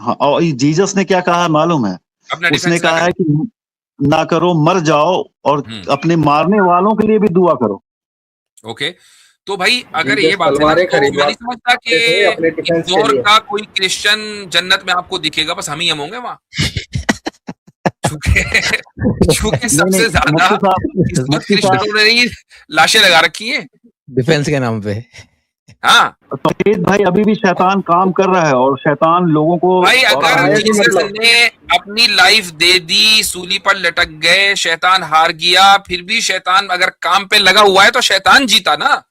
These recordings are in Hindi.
हाँ, और जीसस ने क्या कहा मालूम है? अपना उसने डिफेंस ना कहा है करें। कि ना करो, मर जाओ, और अपने मारने वालों के लिए भी दुआ करो। ओके, तो भाई अगर ये जीसस बात है ना, तलवारें तो मैं नहीं खरीदवाते समझता कि थे अपने इस डिफेंस के दौर लिए। का कोई क्रिश्चियन जन्नत में आपको दिखेगा, बस हम ही होंगे वहां। चूंकि चूंकि नहीं नहीं, सबसे ज्यादा इस वक्त मुफ्ती साहब, क्रिश्चियनों ने ही लाशें लगा रखी हैं। डिफेंस के नाम पे। हाँ तौहीद भाई, अभी भी शैतान काम कर रहा है, और शैतान लोगों को भाई, और अगर आए भी जीसस मतलब ने अपनी लाइफ दे दी, सूली पर लटक गए, शैतान हार गया, फिर भी शैतान अगर काम पे लगा हुआ है तो शैतान जीता ना।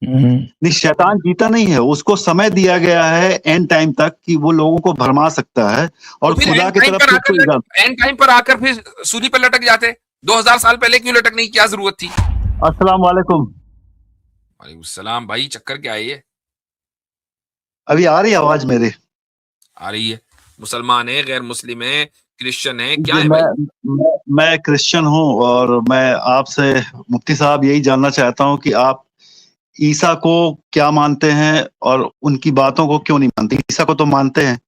नहीं, शैतान जीता नहीं है, उसको समय दिया गया है एंड टाइम तक कि वो लोगों को भरमा सकता है, और तो फिर खुदा की तरफ से उसको इजाजत। एंड टाइम पर आकर फिर सूली पर लटक जाते। 2000 साल पहले क्यों लटकने की क्या जरूरत थी? अस्सलाम वालेकुम। वालेकुम सलाम भाई, चक्कर क्या है ये? अभी आ रही आवाज मेरे? आ रही है। मुसलमान है, गैर मुस्लिम है, क्रिश्चियन है, क्या जी, है भाई? मैं क्रिश्चियन हूँ, और मैं आपसे मुफ्ती साहब यही जानना चाहता हूँ कि आप ईसा को क्या मानते हैं, और उनकी बातों को क्यों नहीं मानते? ईसा को तो मानते हैं,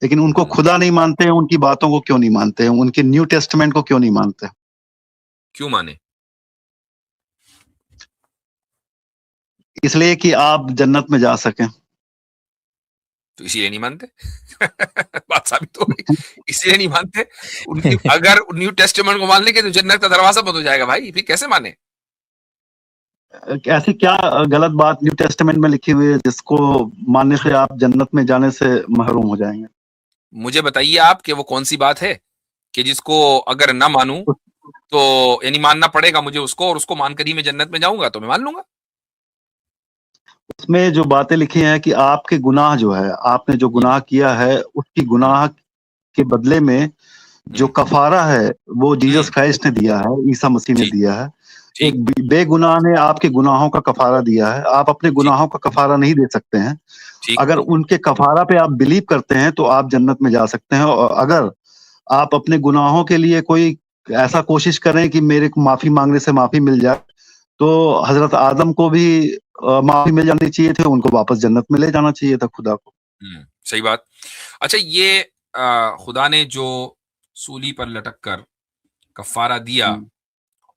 लेकिन उनको खुदा नहीं मानते हैं, उनकी बातों को क्यों नहीं मानते हैं, उनके न्यू टेस्टमेंट को क्यों नहीं मानते? क्यों माने? इसलिए कि आप जन्नत में जा सकें। तो इसीलिए नहीं मानते। बात साबित हो गई, इसलिए नहीं मानते। उनकी अगर न्यू टेस्टामेंट को मान लेंगे तो जन्नत का दरवाजा बंद हो जाएगा भाई, फिर कैसे माने? ऐसी क्या गलत बात न्यू टेस्टमेंट में लिखी हुई है जिसको मानने से आप जन्नत में जाने से महरूम हो जाएंगे? मुझे बताइए आप कि वो कौन सी बात है कि जिसको अगर ना मानूं तो यानी मानना पड़ेगा मुझे उसको, और उसको मानकर ही मैं जन्नत में जाऊंगा, तो मैं मान लूंगा। उसमें जो बातें लिखी हैं कि आपके गुनाह जो है, आपने जो गुनाह किया है, उसकी गुनाह के बदले में जो कफारा है वो जीसस क्राइस्ट ने दिया है, ईसा मसीह ने दिया है। एक बेगुनाह ने आपके गुनाहों का कफारा दिया है, आप अपने गुनाहों का कफारा नहीं दे सकते हैं। अगर उनके कफारा पे आप बिलीव करते हैं तो आप जन्नत में जा सकते हैं, और अगर आप अपने गुनाहों के लिए कोई ऐसा कोशिश करें कि मेरे को माफी मांगने से माफी मिल जाए, तो हजरत आदम को भी माफी मिल जानी चाहिए थी, उनको वापस जन्नत में ले जाना चाहिए था खुदा को। सही बात। अच्छा, ये खुदा ने जो सूली पर लटक कर कफारा दिया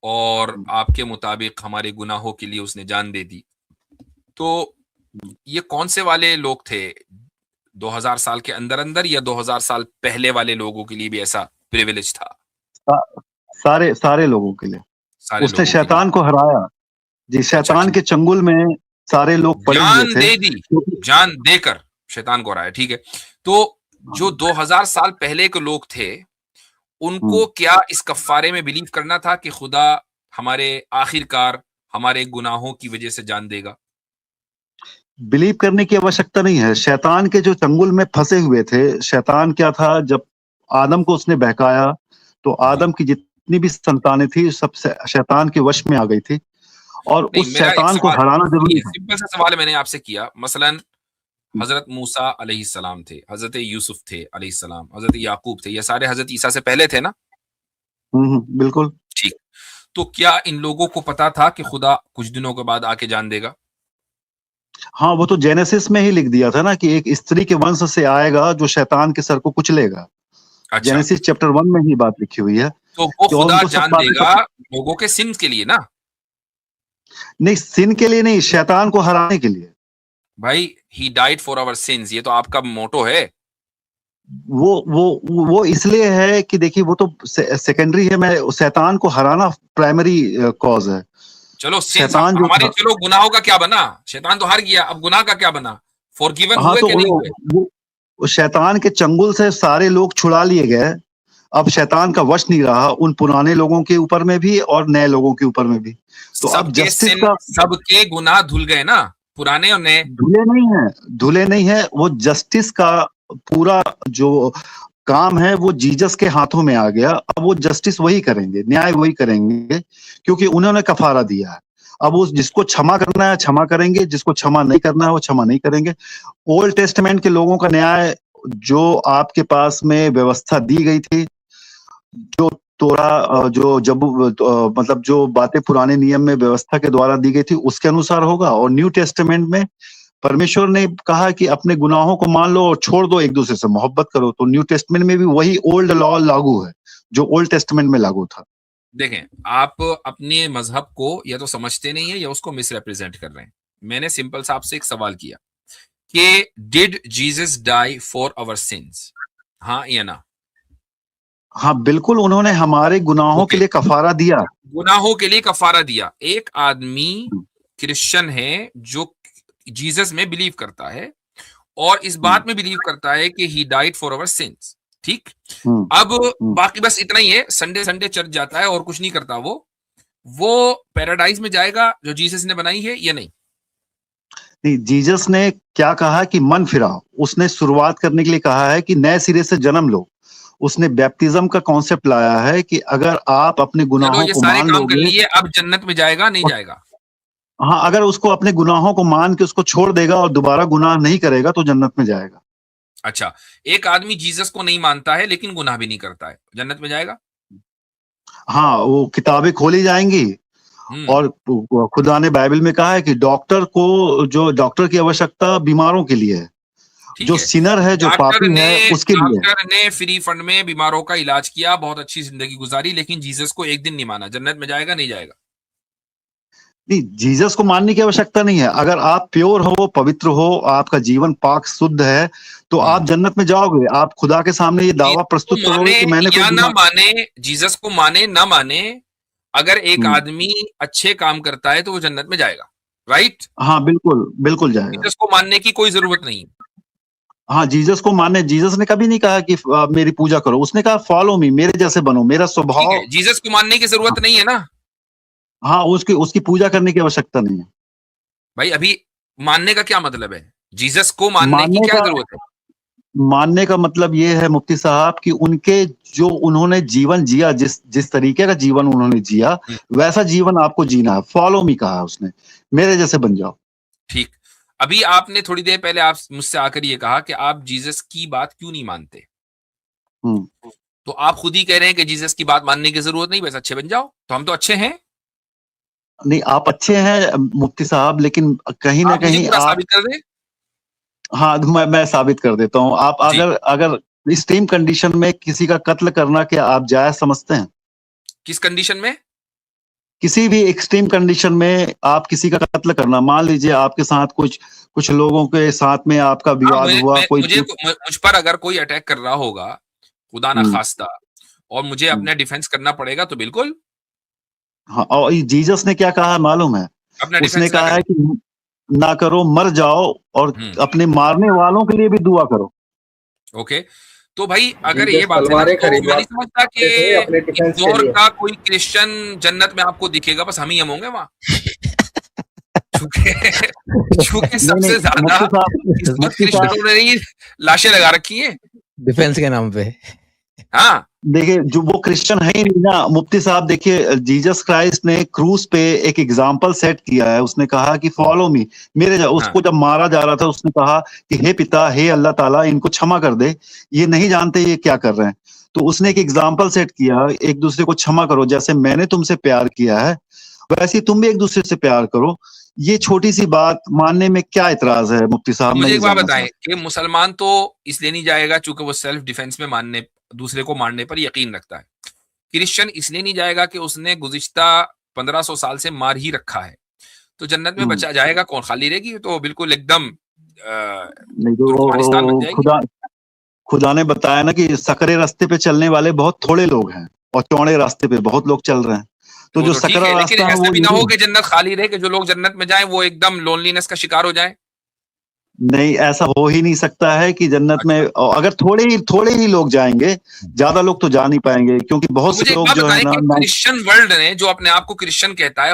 और आपके मुताबिक हमारे गुनाहों के लिए उसने जान दे दी, तो ये कौन से वाले लोग थे? 2000 साल के अंदर अंदर, या 2000 साल पहले वाले लोगों के लिए भी ऐसा प्रिविलेज था? सारे लोगों के लिए उसने लोगों शैतान को हराया जी। शैतान के चंगुल में सारे लोग पड़े हुए थे, जान दे दी, जान देकर शैतान को हराया। ठीक है, तो जो 2000 साल पहले के लोग थे उनको क्या इस कफारे में बिलीव करना था कि खुदा हमारे आखिरकार हमारे गुनाहों की वजह से जान देगा? बिलीव करने की आवश्यकता नहीं है। शैतान के जो चंगुल में फंसे हुए थे, शैतान क्या था, जब आदम को उसने बहकाया तो आदम की जितनी भी संतानें थी सब शैतान के वश में आ गई थी, और उस शैतान को हराना जरूरी था। सिंपल सा सवाल मैंने आपसे किया, मसलन हजरत मूसा अलैहिस्सलाम थे, हजरत यूसुफ थे अलैहिस्सलाम, हजरत याकूब थे, ये सारे हजरत ईसा से पहले थे ना? बिल्कुल ठीक। तो क्या इन लोगों को पता था कि खुदा कुछ दिनों के बाद आके जान देगा? हाँ, वो तो जेनेसिस में ही लिख दिया था ना कि एक स्त्री के वंश से आएगा जो शैतान के सर को कुचलेगा। अच्छा। जेनेसिस चैप्टर 1 में ही बात लिखी हुई है। तो वो खुदा जान देगा लोगों के सिन के लिए ना? नहीं, सिन के लिए नहीं, शैतान को हराने के लिए। भाई, he died for our sins, ये तो आपका मोटो है। वो इसलिए है कि देखिए, वो तो सेकेंडरी है, मैं शैतान को हराना प्राइमरी कॉज है। चलो शैतान हमारे, चलो गुनाहों का क्या बना? शैतान तो हार गया, अब गुनाह का क्या बना? फॉरगिवन हुए कि नहीं हुए? वो शैतान के चंगुल से सारे लोग छुड़ा लिए गए, अब शैतान का वश नहीं रहा उन पुराने लोगों के ऊपर में भी और नए लोगों के ऊपर में भी। तो अब जस्टिस का सबके गुनाह धुल गए ना, पुराने और नए? धुले नहीं है, वो जस्टिस का पूरा जो काम है वो जीसस के हाथों में आ गया। अब वो जस्टिस वही करेंगे, न्याय वही करेंगे, क्योंकि उन्होंने कफारा दिया है। अब वो जिसको क्षमा करना है क्षमा करेंगे, जिसको क्षमा नहीं करना है वो क्षमा नहीं करेंगे। ओल्ड टेस्टमेंट के लोगों का न्याय, जो आपके पास में व्यवस्था दी गई थी, जो तोरा जो जब मतलब जो बातें पुराने नियम में व्यवस्था के द्वारा दी गई थी उसके अनुसार होगा, और न्यू टेस्टमेंट में परमेश्वर ने कहा कि अपने गुनाहों को मान लो और छोड़ दो, एक दूसरे से मोहब्बत करो। तो न्यू टेस्टमेंट में भी वही ओल्ड लॉ लागू है जो ओल्ड टेस्टमेंट में लागू था। देखें, आप अपने मजहब को या तो समझते नहीं है या उसको मिसरिप्रेजेंट कर रहे हैं। मैंने सिंपल सा आपसे एक सवाल किया कि did Jesus die for our sins, हाँ या ना? हाँ बिल्कुल, उन्होंने हमारे गुनाहों के लिए कफारा दिया। गुनाहों के लिए कफारा दिया। एक आदमी क्रिश्चियन है जो जीसस में बिलीव करता है और इस बात में बिलीव करता है कि he died for our sins, ठीक? अब बाकी बस इतना ही है, संडे संडे चर्च जाता है और कुछ नहीं करता। वो पैराडाइज में जाएगा जो जीसस ने बनाई है या नहीं? नहीं, जीसस ने क्या कहा कि मन फिराओ। उसने शुरुआत करने के लिए कहा है कि नए सिरे से जन्म लो। उसने बैप्टिज्म का कॉन्सेप्ट लाया है कि अगर आप अपने गुनाहों को मान काम कर लोगे, लिए, अब जन्नत में जाएगा नहीं जाएगा? हाँ, अगर उसको अपने गुनाहों को मान के उसको छोड़ देगा और दोबारा गुनाह नहीं करेगा तो जन्नत में जाएगा। अच्छा, एक आदमी जीसस को नहीं मानता है लेकिन गुनाह भी नहीं करता है, जन्नत में जाएगा? हाँ, वो किताबें खोली जाएंगी और खुदा ने बाइबल में कहा है कि डॉक्टर की आवश्यकता बीमारों के लिए है, जो सिनर है, जो पापी है, उसके लिए। डॉक्टर ने फ्री फंड में बीमारों का इलाज किया, बहुत अच्छी जिंदगी गुजारी, लेकिन जीसस को एक दिन नहीं माना, जन्नत में जाएगा नहीं जाएगा? नहीं, जीसस को मानने की आवश्यकता नहीं है। अगर आप प्योर हो, पवित्र हो, आपका जीवन पाक शुद्ध है, तो आप जन्नत में जाओगे। आप खुदा के सामने ये दावा प्रस्तुत करोगे कि मैंने या ना माने, जीसस को माने ना माने, अगर एक आदमी अच्छे काम करता है तो वो जन्नत में जाएगा, राइट? हाँ बिल्कुल, बिल्कुल जाएगा। जीसस को मानने की कोई जरूरत नहीं। हाँ, जीसस को मानने, जीसस ने कभी नहीं कहा कि मेरी पूजा करो। उसने कहा फॉलो मी, मेरे जैसे बनो, मेरा स्वभाव। जीसस को मानने की जरूरत नहीं है ना? हाँ, उसकी पूजा करने की आवश्यकता नहीं है। भाई अभी मानने का क्या मतलब है? जीसस को मानने की क्या जरूरत है? मानने का मतलब ये है मुफ्ती साहब कि उन्होंने जीवन जिया, जिस तरीके का जीवन उन्होंने जिया, वैसा जीवन आपको जीना है। फॉलो मी कहा उसने, मेरे जैसे बन जाओ। ठीक, अभी आपने थोड़ी देर पहले आप मुझसे आकर ये कहा कि आप जीसस की बात क्यों नहीं मानते। तो आप खुद ही कह रहे हैं कि जीसस की बात मानने की जरूरत नहीं, बस अच्छे बन जाओ। तो हम तो अच्छे हैं। नहीं, आप अच्छे हैं मुफ्ती साहब, लेकिन कहीं ना कहीं आप साबित कर दे। हाँ, मैं साबित कर देता हूँ। आप अगर एक्सट्रीम कंडीशन में किसी का कत्ल करना, क्या आप जायज समझते हैं? किस कंडीशन में? किसी भी एक्सट्रीम कंडीशन में आप किसी का कत्ल करना, मान लीजिए आपके साथ कुछ लोगों के साथ में आपका विवाद हुआ, मुझ पर अगर कोई अटैक कर रहा होगा, खुदा ना खास्ता, और मुझे अपने डिफेंस करना पड़ेगा तो बिल्कुल। हाँ, और जीसस ने क्या कहा मालूम है? उसने कहा है कि ना करो, मर जाओ, और अपने मारने वालों के लिए भी दुआ करो। ओके, तो भाई अगर ये बात है ना, तो मैं नहीं समझता कि इंदौर का कोई क्रिश्चियन जन्नत में आपको दिखेगा, बस हम ही होंगे वहां। चूंकि सबसे ज्यादा क्रिश्चियनों ने ही लाशें लगा रखी है डिफेंस के नाम पे। हाँ, देखिए, जो वो क्रिश्चियन है ही नहीं ना मुफ्ती साहब। देखिए, जीसस क्राइस्ट ने क्रूज पे एक एग्जाम्पल सेट किया है। उसने कहा कि फॉलो मी, मेरे उसको जब मारा जा रहा था, उसने कहा कि हे पिता, हे अल्लाह ताला, इनको क्षमा कर दे, ये नहीं जानते ये क्या कर रहे हैं। तो उसने एक एग्जाम्पल सेट किया, एक दूसरे को क्षमा करो, जैसे मैंने तुमसे प्यार किया है वैसे तुम भी एक दूसरे से प्यार करो। ये छोटी सी बात मानने में क्या इतराज है मुफ्ती साहब? मुझे एक बात बताएं कि मुसलमान तो इसलिए नहीं जाएगा चूंकि वो सेल्फ डिफेंस में दूसरे को मारने पर यकीन रखता है। क्रिश्चियन इसलिए नहीं जाएगा कि उसने गुज़िश्ता 1500 साल से मार ही रखा है। तो जन्नत में बचा जाएगा कौन? खाली रहेगी तो बिल्कुल एकदम तुर्कमेनिस्तान बन जाएगी। खुदा ने बताया ना कि सकरे रास्ते पे चलने वाले बहुत थोड़े लोग हैं और चौड़े रास्ते पे बहुत लोग चल रहे हैं। तो जो सकरा रास्ता है, ऐसा भी ना हो कि जन्नत खाली रहे, कि जो लोग जन्नत में जाएं वो एकदम लोनलीनेस का शिकार हो जाएं। नहीं, ऐसा हो ही नहीं सकता है कि जन्नत में अगर थोड़े ही लोग जाएंगे, ज्यादा लोग तो जा नहीं पाएंगे, क्योंकि बहुत से लोग जो है ना, क्रिश्चियन वर्ल्ड ने, जो अपने आप को क्रिश्चियन कहता है,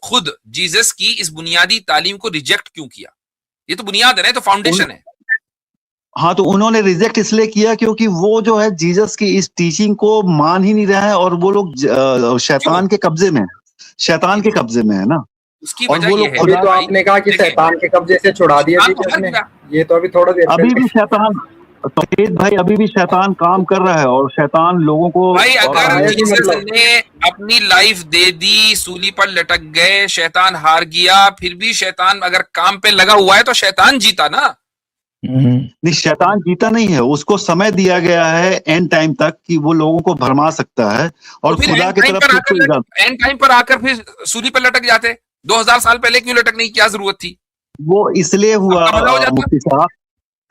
खुद जीसस की इस बुनियादी तालीम को रिजेक्ट क्यों किया? ये तो बुनियाद है ना, तो फाउंडेशन है। हाँ, तो उन्होंने रिजेक्ट इसलिए किया क्योंकि वो जो है जीसस की इस टीचिंग को मान ही नहीं रहा है, और वो लोग शैतान के कब्जे में है ना। उसकी और वो लोग तो आपने कहा कि शैतान के कब्जे से छुड़ा दिया, ये तो अभी थोड़ा देर अभी भी शैतान तो भाई अभी भी शैतान काम कर रहा है और शैतान लोगों को भाई अगर आया कि जीसस मतलब ने अपनी लाइफ दे दी, सूली पर लटक गए, शैतान हार गया, फिर भी शैतान अगर काम पे लगा हुआ है तो शैतान जीता ना। नहीं, शैतान जीता नहीं है, उसको समय दिया गया है एंड टाइम तक कि वो लोगों को भरमा सकता है और तो फिर खुदा एंड की टाइम तरफ पर से आकर कोई इजाजत। एंड टाइम पर आकर फिर सूली पर लटक जाते। 2000 साल पहले क्यों लटकने की क्या जरूरत थी? वो इसलिए हुआ आपका भला हो जाता। मुफ्ती साहब,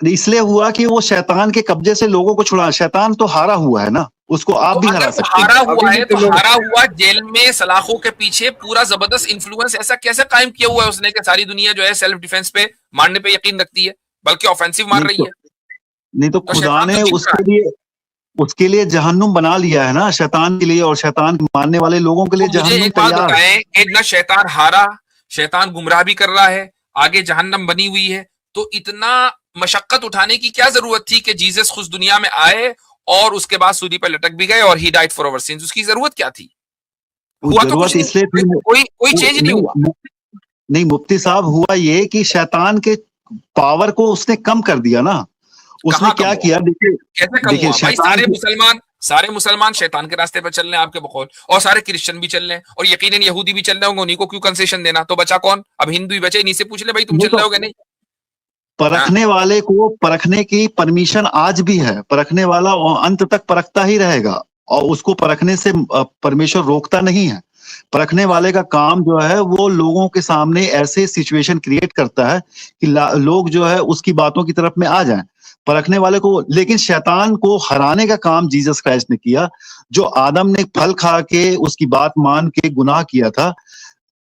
इसलिए हुआ कि वो शैतान के कब्जे से लोगों को छुड़ा। शैतान तो हारा हुआ है ना, उसको आप तो भी अगर हरा वो सकते हैं। हारा हुआ अभी है भी तो तो लोग हारा हुआ जेल में सलाखों के पीछे पूरा जबरदस्त इन्फ्लुएंस ऐसा कैसे कायम किया हुआ है उसने कि सारी दुनिया जो है सेल्फ डिफेंस पे मारने पे यकीन रखती है, बल्कि ऑफेंसिव मार नहीं रही तो है। नहीं तो तो खुदा शैतान तो ने जीत रहा है। उसके लिए जहन्नुम बना लिया है ना, शैतान के लिए, और शैतान मारने वाले लोगों के लिए तो मुझे जहन्नुम एक बात तैयार है। बताएं कि ना शैतान हारा, शैतान गुमराह भी कर रहा है, आगे जहन्नम बनी हुई है, तो इतना मशक्कत उठाने की क्या जरूरत थी कि जीसस खुद दुनिया में आए और उसके बाद सूली पर लटक भी गए और he died for our sins? उसकी जरूरत क्या थी? वो हुआ तो कुछ जरूरत नहीं, इसलिए थी, कोई चेंज नहीं हुआ। नहीं मुफ्ती साहब, हुआ ये कि शैतान के पावर को उसने कम कर दिया ना। उसने कहाँ कम क्या हुआ? किया, देखिए कैसे कम देखिए हुआ भाई? शैतान सारे मुसलमान शैतान के रास्ते पर चल रहे हैं आपके बकौल, और सारे क्रिश्चियन भी चल रहे हैं, और यकीनन यहूदी भी चल रहे होंगे। उन्हीं को क्यों कंसेशन देना? तो बचा कौन? अब हिंदू ही बचे, इन्हीं से पूछ ले भाई तुम नहीं चल रहे तो होगे नहीं? परखने वाले को परखने की परमिशन आज भी है। परखने वाला वो अंत तक परखता ही रहेगा और उसको परखने से परमेश्वर रोकता नहीं है। परखने वाले का काम जो है वो लोगों के सामने ऐसे सिचुएशन क्रिएट करता है कि लोग जो है उसकी बातों की तरफ में आ जाएं। परखने वाले को, लेकिन शैतान को हराने का काम जीसस क्राइस्ट ने किया। जो आदम ने फल खा के उसकी बात मान के गुनाह किया था,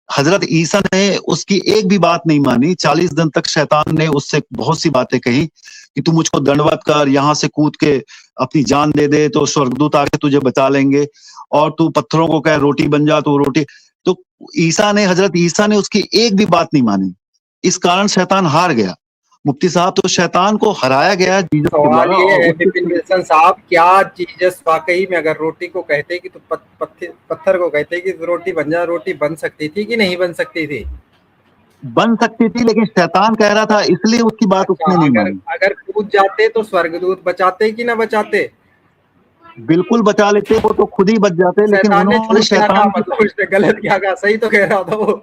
हजरत ईसा ने उसकी एक भी बात नहीं मानी। 40 दिन तक शैतान ने उससे बहुत सी बातें कही कि तू मुझको दंडवत कर, यहाँ से कूद के अपनी जान दे दे तो स्वर्गदूत आके तुझे बचा लेंगे, और तू पत्थरों को कह रोटी बन जा तो रोटी। तो हजरत ईसा ने उसकी एक भी बात नहीं मानी। इस कारण शैतान हार गया मुफ्ती साहब। तो शैतान को हराया गया जीसस के सवाल द्वारा। ये और है विपिन विल्सन साहब, क्या जीसस वाकई में अगर रोटी को कहते कि तो पत्थर को कहते कि रोटी बन जा, रोटी बन सकती थी कि नहीं बन सकती थी? बन सकती थी, लेकिन शैतान कह रहा था, इसलिए उसकी बात अच्छा, उसने नहीं अगर मानी। अगर कूद जाते तो स्वर्गदूत बचाते कि ना बचाते? बिल्कुल बचा लेते, वो तो खुद ही बच जाते, लेकिन शैतान ने उन्होंने झूठ क्या कहा? शैतान की मतलब उसने गलत क्या कहा? सही तो कह रहा था वो,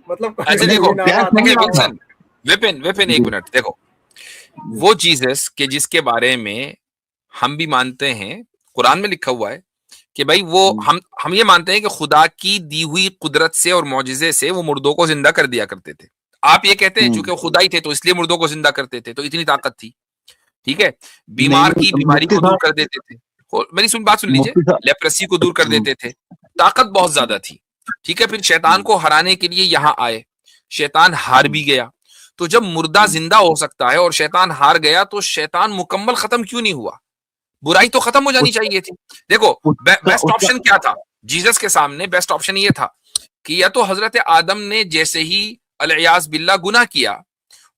मतलब ऐसे नहीं, देखो, वो गैस नहीं देखिए आ रहा। विल्सन, विपिन एक जी, मिनट देखो। वो जीसस के जिसके बारे में हम भी मानते हैं, कुरान में लिखा हुआ है कि भाई वो हम ये मानते हैं कि खुदा की दी हुई कुदरत से और मौजिजे से वो मुर्दों को जिंदा कर दिया करते थे। आप ये कहते हैं चूंकि वो खुदा ही थे तो इसलिए मुर्दों को जिंदा करते थे, तो इतनी ताकत थी। ठीक है, बीमार की बीमारी मुफ्ती को दूर साहब, कर देते थे। मेरी बात सुन लीजिए, मुफ्ती साहब, लेप्रेसी को दूर कर देते थे। ताकत बहुत ज्यादा थी। ठीक है, फिर शैतान को हराने के लिए यहां आए, शैतान हार भी गया। तो जब मुर्दा जिंदा हो सकता है और शैतान हार गया, तो शैतान मुकम्मल खत्म क्यों नहीं हुआ? बुराई तो खत्म हो जानी उसका चाहिए थी। देखो, उसका बेस्ट उसका ऑप्शन क्या था जीसस के सामने? बेस्ट ऑप्शन ये था कि या तो हजरत आदम ने जैसे ही अलयास बिल्ला गुनाह किया,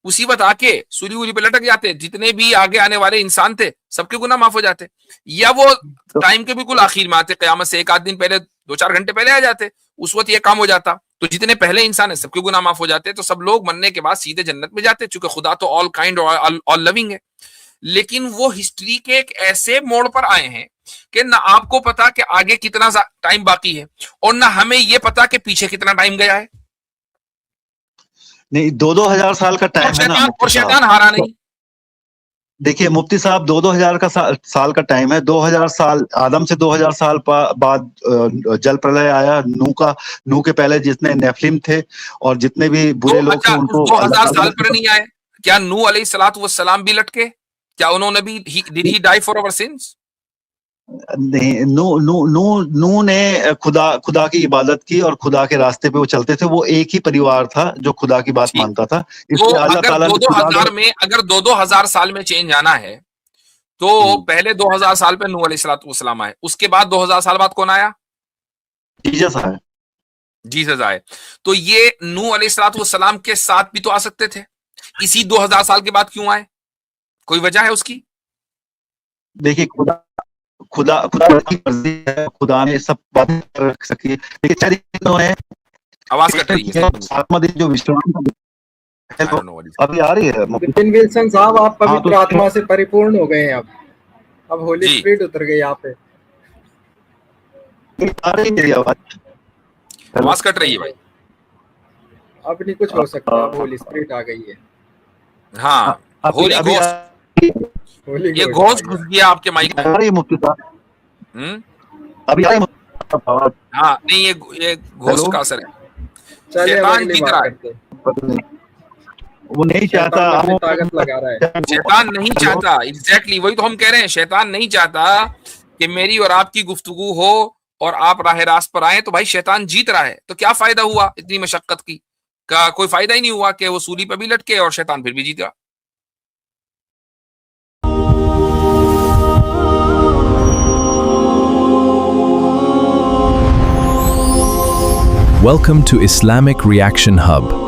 उसी वक्त आके सूली वूली पे लटक जाते, जितने भी आगे आने वाले इंसान थे सबके गुनाह माफ हो जाते, या वो तो टाइम के बिल्कुल आखिर में आते, कयामत से एक आध दिन पहले, 2-4 घंटे पहले आ जाते, उस वक्त ये काम हो जाता, तो जितने पहले इंसान है सबके गुनाह माफ हो जाते, तो सब लोग मरने के बाद सीधे जन्नत में जाते, चूंकि खुदा तो ऑल काइंड और ऑल लविंग है। लेकिन वो हिस्ट्री के एक ऐसे मोड़ पर आए हैं कि ना आपको पता कि आगे कितना टाइम बाकी है, और ना हमें ये पता कि पीछे कितना टाइम गया है। नहीं, 2-2 हजार साल का टाइम है ना और मुफ्ती साहब। शैतान हारा नहीं। देखिए मुफ्ती साहब, 2-2 हजार का साल का टाइम है। 2000 साल आदम से 2000 साल बाद जल प्रलय आया। नूह के पहले जितने नेफिलिम थे और जितने भी तो बुरे लोग अच्छा, थे उस उनको 2000 साल पर नहीं आए? क्या नूह अलैहिस्सलातु वस्सलाम भी लटके? क्या उन्होंने भी did he die for our sins? नहीं, नू ने खुदा की इबादत की और खुदा के रास्ते पे वो चलते थे। वो एक ही परिवार था जो खुदा की बात ठीक। मानता था, तो इसलिए अल्लाह अगर ताला ने 2000 में, अगर 2000 साल में चेंज आना है, तो पहले 2000 साल पे नूह अलैहिस्सलातु वस्सलाम आए, उसके बाद 2000 साल बाद कौन आया? जीसस है। जीसस आए। तो ये नूह अलैहिस्सलातु वस्सलाम के साथ भी तो आ सकते थे, इसी 2000 साल के बाद क्यों आए? कोई वजह है उसकी? देखिए, खुदा खुदा खुदा की मर्जी है, खुदा ने सब बातें रख सकी, लेकिन उन्होंने आवाज कट रही है। 7वां दिन जो विश्राम I don't know what is- अभी आ रही है विपिन विल्सन साहब, आप पवित्र हाँ, तो- आत्मा से परिपूर्ण हो गए हैं। अब होली जी। स्पिरिट उतर गई यहाँ पे। आ रही है आवाज? आवाज कट रही है भाई। अब नहीं कुछ हो सकता, अब होली स्पिरिट आ गई है। हाँ, होली घोस्ट, होली ये घोस्ट घुस गया आपके माइक में। आ रही है मुफ्ती साहब? अभी आ रही है मुफ्ती साहब आवाज? हाँ नहीं, ये घोस्ट का असर है। चलिए शैतान अगली जीत बात रहा है। करते हैं। वो नहीं चाहता, शैतान अपनी ताकत लगा रहा है। शैतान नहीं चाहता, एग्जैक्टली वही तो हम कह रहे हैं। शैतान नहीं चाहता कि मेरी और आपकी गुफ्तगू हो और आप राह रास्त पर आए, तो भाई शैतान जीत रहा है। तो क्या फायदा हुआ इतनी मशक्कत की? का कोई फायदा ही नहीं हुआ कि वो सूली पर भी लटके और शैतान फिर भी जीत गया। Welcome to Islamic Reaction Hub.